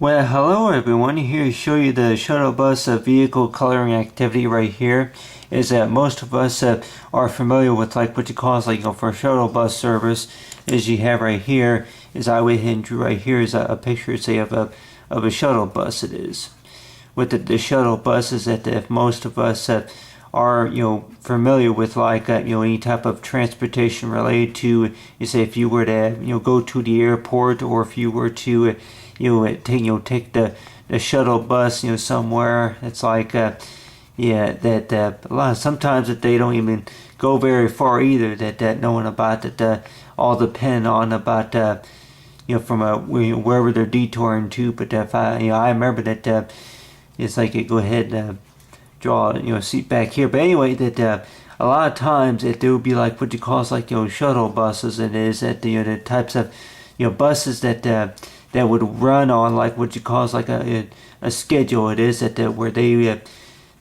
Well, hello everyone. Here to show you the shuttle bus vehicle coloring activity right here. Is that most of us are familiar with like what you call for shuttle bus service. As you have right here is I went ahead and drew right here is a picture say of a shuttle bus. It is with the shuttle buses that if most of us are familiar with like any type of transportation related to you say if you were to go to the airport or if you were to take the shuttle bus somewhere. It's like yeah that a lot sometimes that they don't even go very far either, that knowing about that all depend on about from wherever they're detouring to. But if I remember that it's like go ahead and draw a seat back here. But anyway, that a lot of times that there would be like what you call shuttle buses. It is that the types of buses that would run on like what you call a schedule. It is that where they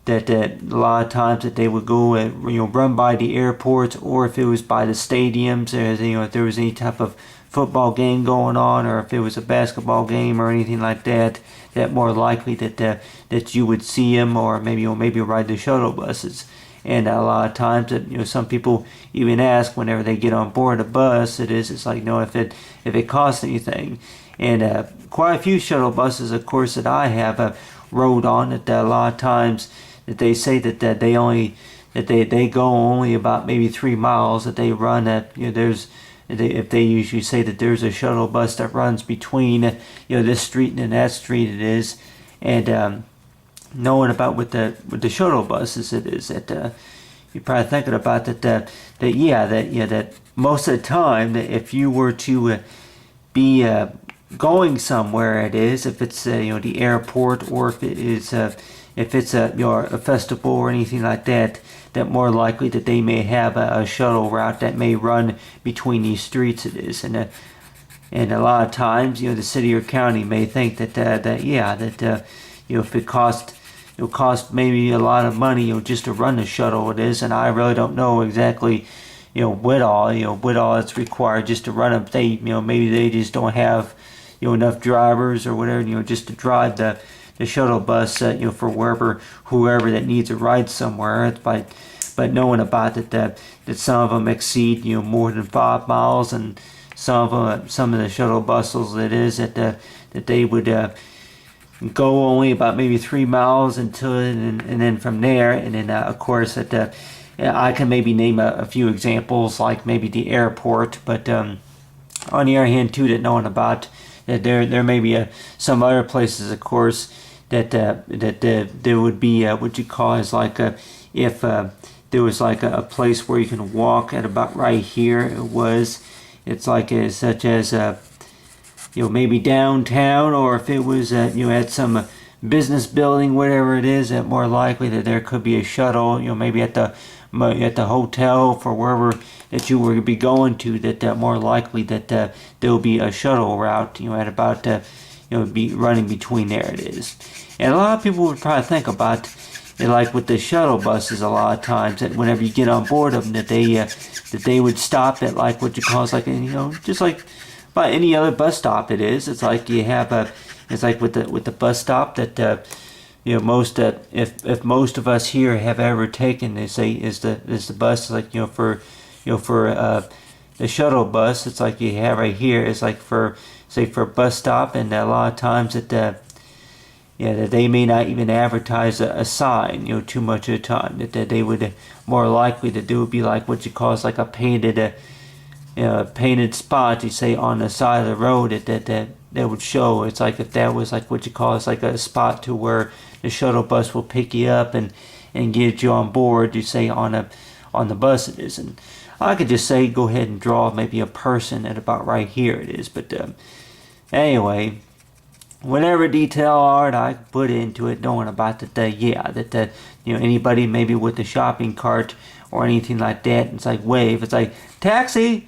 that a lot of times that they would go run by the airports, or if it was by the stadiums, or if there was any type of football game going on, or if it was a basketball game or anything like that, that more likely that you would see them, or maybe ride the shuttle buses. And a lot of times that some people even ask whenever they get on board a bus, it's like if it costs anything. And quite a few shuttle buses, of course, that I have rode on, that a lot of times that they say that they go only about maybe 3 miles, that they run at if they usually say that there's a shuttle bus that runs between this street and then that street. It is. And knowing about with the shuttle buses, it is that you're probably thinking about that most of the time that if you were to be going somewhere, it is if it's the airport, or if it is if it's a festival or anything like that, that more likely that they may have a shuttle route that may run between these streets. It is. And a lot of times the city or county may think that if it cost maybe a lot of money just to run the shuttle. It is. And I really don't know exactly what all it's required just to run them. They maybe they just don't have enough drivers or whatever just to drive the shuttle bus for whoever that needs a ride somewhere. But knowing about that some of them exceed more than 5 miles, and some of the shuttle buses, it is that they would go only about maybe 3 miles until and then from there. And then of course that I can maybe name a few examples like maybe the airport. But on the other hand too, that knowing about that there may be some other places, of course, that there would be what you call is like if there was like a place where you can walk at about right here. It's like such as maybe downtown, or if it was at some business building, whatever it is, that more likely that there could be a shuttle maybe at the hotel for wherever that you were be going to, that more likely that there will be a shuttle route at about be running between there. It is. And a lot of people would probably think about it like with the shuttle buses, a lot of times that whenever you get on board of them, that they would stop at like what you call is like just like by any other bus stop. It is. It's like you have it's like with the bus stop that most if most of us here have ever taken, they say is the bus like for the shuttle bus. It's like you have right here. It's like for a bus stop. And a lot of times that that they may not even advertise a sign too much of the time. That they would more likely to do would be like what you call is like a painted painted spot, you say, on the side of the road that would show. It's like if that was like what you call is like a spot to where the shuttle bus will pick you up and get you on board, you say, on the bus. It is. And I could just say go ahead and draw maybe a person at about right here. It is. But anyway, whatever detail art I put into it, knowing about that anybody maybe with the shopping cart or anything like that, it's like wave, it's like taxi.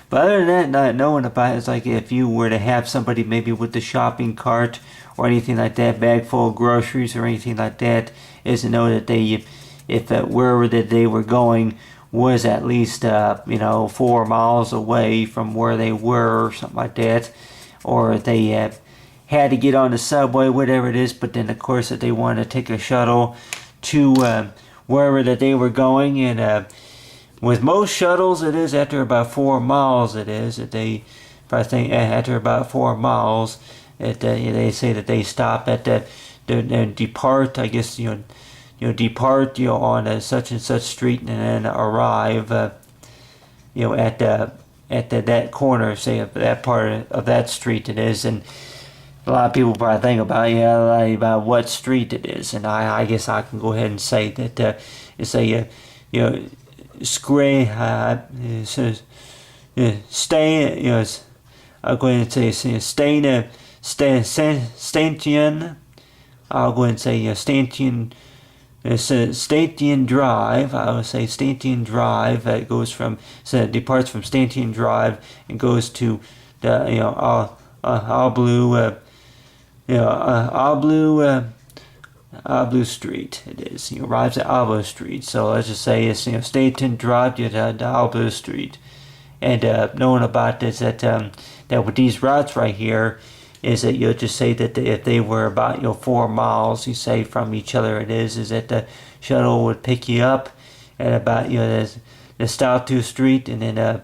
But other than that, not knowing about it, it's like if you were to have somebody maybe with the shopping cart or anything like that, bag full of groceries or anything like that, is to know that if wherever that they were going was at least 4 miles away from where they were, or something like that, or they had to get on the subway, whatever it is, but then of course that they wanted to take a shuttle to wherever that they were going. And with most shuttles, it is after about 4 miles. It is that they, I think, after about 4 miles, that they say that they stop at the depart. I guess depart on such and such street, and then arrive at that corner, say of that part of that street it is. And a lot of people probably think about what street it is, and I guess I can go ahead and say that it's a stay. I'm going to say Stantian. I'll go ahead and say Stantian. It's Stantian Drive. I would say Stantian Drive. That goes from, so it departs from Stantian Drive and goes to the Ablu Street. It is. Arrives at Ablu Street. So let's just say it's Stanton Drive to Ablu Street. And knowing about this, that with these routes right here, is that you'll just say that if they were about 4 miles, you say from each other, is that the shuttle would pick you up at about the Statu Street, and then the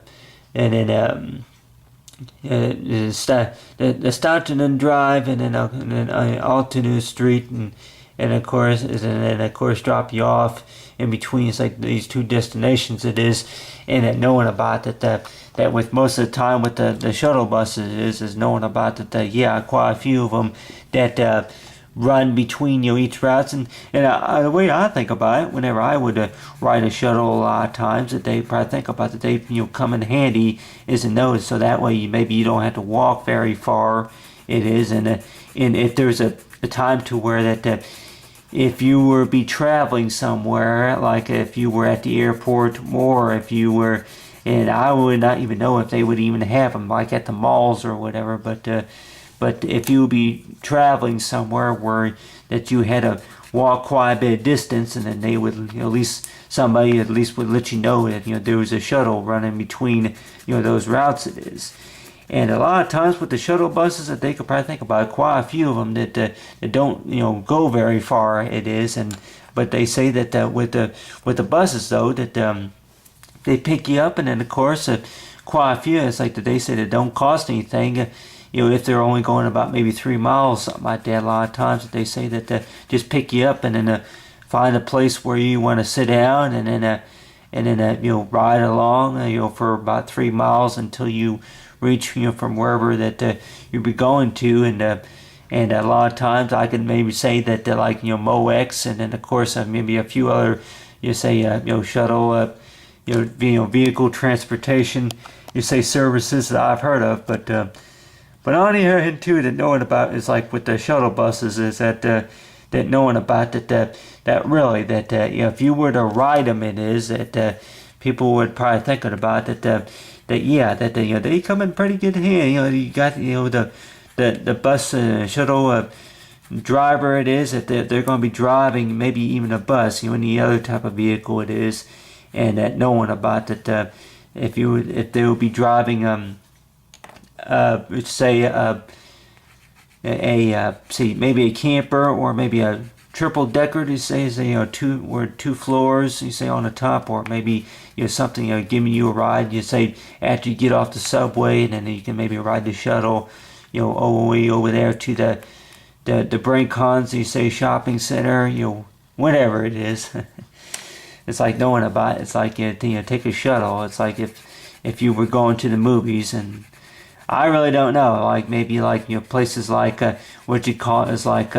Staunton Drive, and then Altanu Street, and of course drop you off in between. It's like these two destinations it is. And that knowing about that with most of the time with the shuttle buses is knowing about that quite a few of them that run between each routes. And the way I think about it, whenever I would ride a shuttle, a lot of times that they probably think about that they come in handy is to know, so that way maybe you don't have to walk very far. It is. And if there's a time to where that if you were be traveling somewhere, like if you were at the airport, or if you were, and I would not even know if they would even have them like at the malls or whatever, but if you would be traveling somewhere where that you had to walk quite a bit of distance, and then they would somebody at least would let you know that there was a shuttle running between those routes it is. And a lot of times with the shuttle buses, that they could probably think about quite a few of them that don't go very far. It is, but they say that with the buses though that they pick you up, and then of course quite a few. It's like that they say that don't cost anything. If they're only going about maybe 3 miles, something like that. A lot of times that they say that just pick you up and then find a place where you want to sit down, and then ride along for about 3 miles until you reach from wherever that you'll be going to. And a lot of times I can maybe say that like MoX, and then of course maybe a few other shuttle vehicle transportation services that I've heard of. But on here into that knowing about is like with the shuttle buses is that knowing about that really that if you were to ride them, it is that people would probably think about that they come in pretty good hand. You got the bus shuttle driver. It is that they're going to be driving maybe even a bus, any other type of vehicle it is, and that knowing about that if they would be driving maybe a camper or maybe a triple decker, to say two floors, you say on the top, or maybe something giving you a ride, say after you get off the subway, and then you can maybe ride the shuttle all the way over there to the Brinkons, shopping center, whatever it is. It's like knowing about it. It's like take a shuttle. It's like if you were going to the movies, and I really don't know, like maybe like places like what you call it is like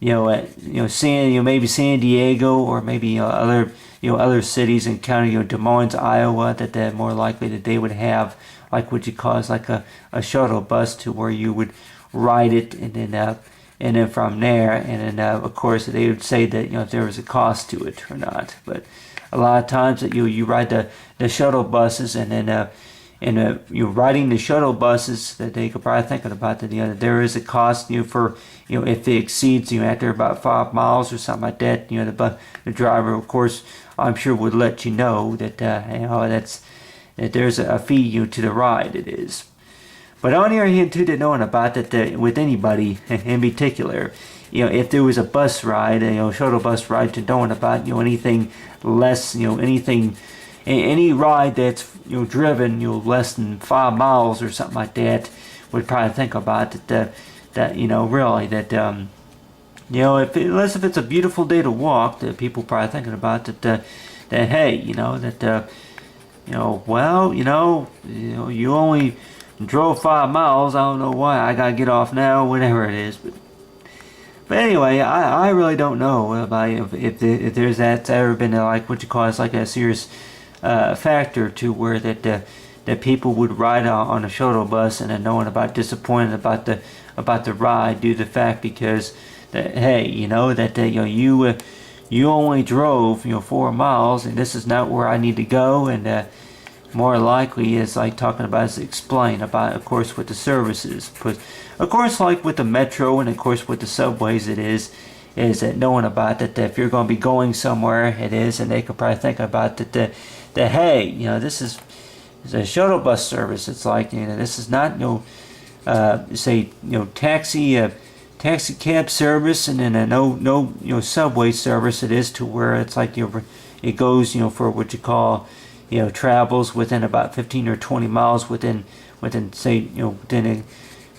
maybe San Diego, or maybe other cities in county, Des Moines, Iowa, that they're more likely that they would have like what you call is like a shuttle bus, to where you would ride it, and then from there, and then of course they would say that if there was a cost to it or not. But a lot of times that you ride the shuttle buses, and then you're riding the shuttle buses, that they could probably think about that there is a cost for if it exceeds after about 5 miles or something like that. The driver, of course, I'm sure would let you know that that there's a fee to the ride. It is. But on the other hand, too, that knowing about that with anybody in particular, if there was a bus ride, shuttle bus ride, to knowing about, anything less, any ride that's, driven, less than 5 miles or something like that, would probably think about that, really, that, unless if it's a beautiful day to walk, that people probably thinking about that, hey, well, you only drove 5 miles. I don't know why. I gotta get off now, whatever it is. But anyway, I really don't know about if there's that's ever been like what you call it's like a serious factor to where that people would ride on a shuttle bus and then knowing about disappointed about the ride due to the fact because that hey, you only drove 4 miles and this is not where I need to go, and more likely is like talking about is explain about of course with the services, but of course like with the metro and of course with the subways it is that knowing about that if you're going to be going somewhere it is, and they could probably think about that hey, this is a shuttle bus service. It's like this is not say taxi cab service, and then no subway service. It is to where it's like it goes for what you call travels within about 15 or 20 miles within say within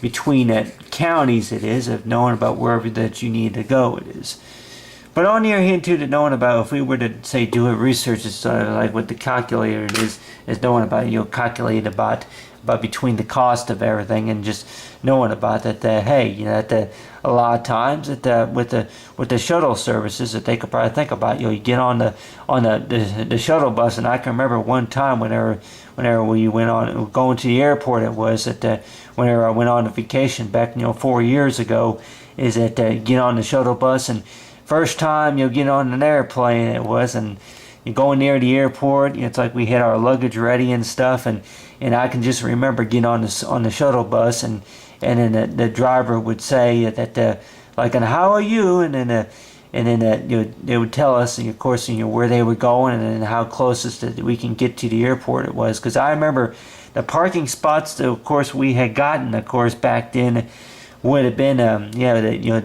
between counties. It is of knowing about wherever that you need to go. It is. But on the other hand too, to knowing about if we were to say do a research, it's like what the calculator it is knowing about calculate about between the cost of everything and just knowing about that hey that a lot of times that with the shuttle services that they could probably think about you get on the shuttle bus, and I can remember one time whenever we went on going to the airport, it was that whenever I went on a vacation back 4 years ago, is that get on the shuttle bus, and first time get on an airplane it was, and you going near the airport, it's like we had our luggage ready and stuff, and I can just remember getting on the shuttle bus, and then the driver would say that like, and how are you, and then they would tell us, and of course where they were going and how closest that we can get to the airport it was, because I remember the parking spots that of course we had gotten of course back then would have been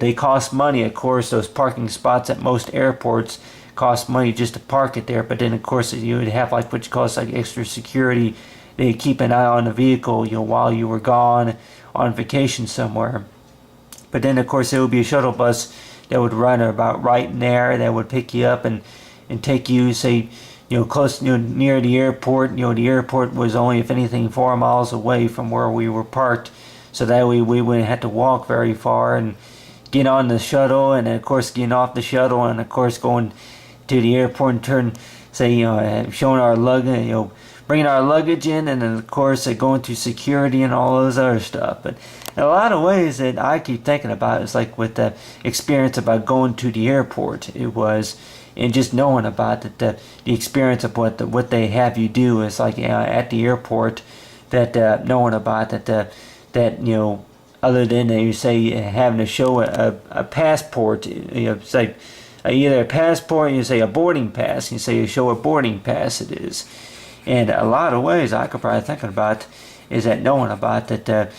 they cost money. Of course those parking spots at most airports cost money just to park it there, but then of course you would have like what you call like extra security. They keep an eye on the vehicle while you were gone on vacation somewhere. But then of course there would be a shuttle bus that would run about right in there that would pick you up and take you say close near the airport. The airport was only if anything 4 miles away from where we were parked, so that way we wouldn't have to walk very far and get on the shuttle, and of course getting off the shuttle, and of course going to the airport and showing our luggage, bringing our luggage in, and then of course going through security and all those other stuff. But in a lot of ways that I keep thinking about is like with the experience about going to the airport it was, and just knowing about the experience of what they have you do is like at the airport, that knowing about that other than you say having to show a passport, say either a passport, you say a boarding pass, you say you show a boarding pass it is. And a lot of ways I could probably thinking about is that knowing about that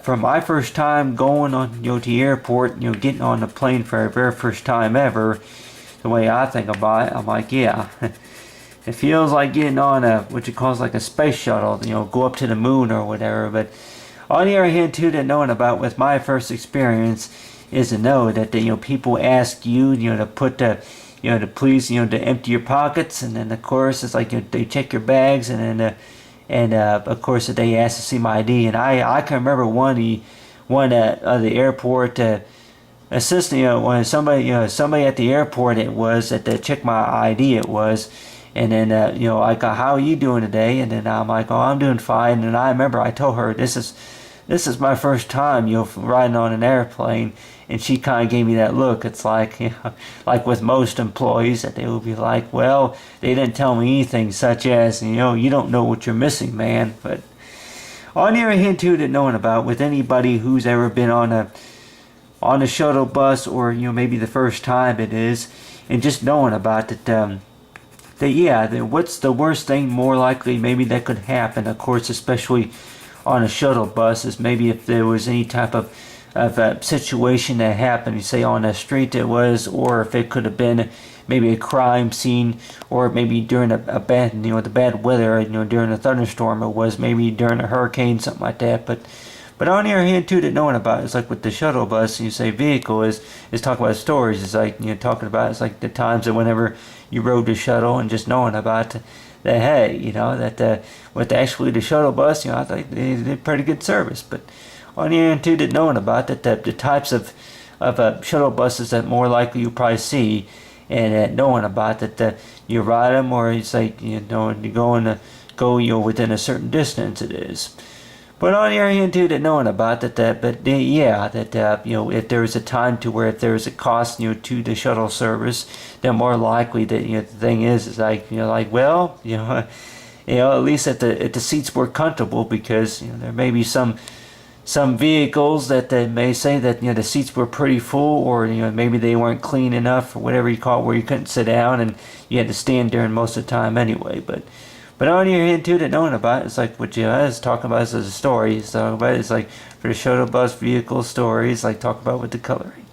from my first time going on to the airport, getting on the plane for the very first time ever, the way I think about it, I'm like, it feels like getting on what you call like a space shuttle, go up to the moon or whatever. But on the other hand too, that knowing about with my first experience is to know that people ask you to put to please to empty your pockets, and then of course it's like they check your bags, and then of course they ask to see my ID, and I can remember one of the airport assistant, when somebody at the airport it was that checked my ID it was, and then like how are you doing today, and then I'm like, oh, I'm doing fine. And I remember I told her this is my first time riding on an airplane, and she kind of gave me that look. It's like like with most employees that they will be like, well, they didn't tell me anything such as you don't know what you're missing, man. But on the other hand too, that knowing about with anybody who's ever been on a shuttle bus, or maybe the first time it is, and just knowing about that what's the worst thing more likely maybe that could happen, of course, especially on a shuttle bus is maybe if there was any type of a situation that happened, you say on a street it was, or if it could have been maybe a crime scene, or maybe during a bad, the bad weather, during a thunderstorm it was, maybe during a hurricane, something like that. But on the other hand too, that knowing about it's like with the shuttle bus, you say vehicle is talking about stories. It's like talking about it's like the times that whenever you rode the shuttle and just knowing about that, hey, that with actually the shuttle bus, I think they did pretty good service. But on the other hand too, that knowing about that the types of shuttle buses that more likely you probably see, and knowing about that you ride them, or it's like you're going to go within a certain distance it is. But on the other hand too, that knowing about that if there was a time to where if there was a cost to the shuttle service, then more likely that the thing is like well at least that the seats were comfortable, because there may be some vehicles that they may say that the seats were pretty full, or maybe they weren't clean enough, or whatever you call it, where you couldn't sit down and you had to stand during most of the time anyway. But on your head too, that knowing about it, it's like what I was talking about as a story. So it's like for the shuttle bus vehicle stories, like talk about with the coloring.